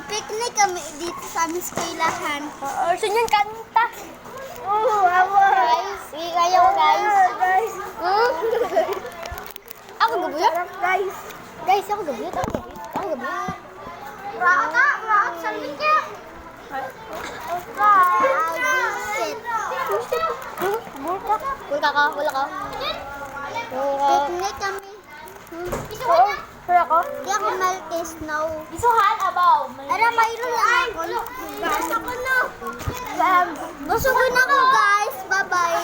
Mag-picnic kami dito sa aming eskwelahan. Saan yung kanta? Guys, kaya ko guys. Ako gabuyot? Guys. Guys, ako gabuyot. Ako gabuyot. Raat sa linya. Wala ka. Picnic kami. Oo. Kaya ko? Di ako malte snow. Isuhan, abaw. Ara, mayroon lang ako. Gusto ko na. Busugin ako guys. Bye-bye.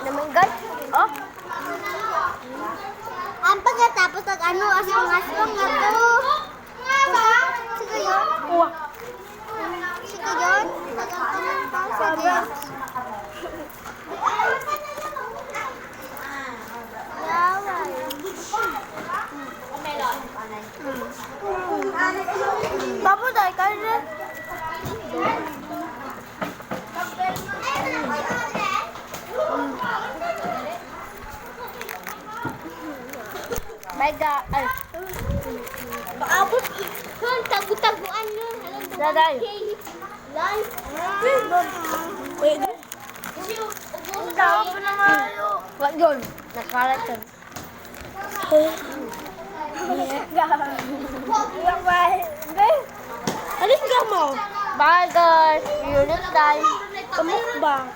Naman guys. Oh. Ang pagkatapos ng aswang nga to. Sige yun. Uwa. Sige yun. Pagkatapos pa. Sige. Yaway. Babu dahil ka rin. My God. Ay. Paabot. Tagu-taguan yun. Daday. Live. Wait. Ang tao pa na mayo. Wag yun. Nakalat yun. Alis ka mo. Bye guys. See you next time. Pamukbang.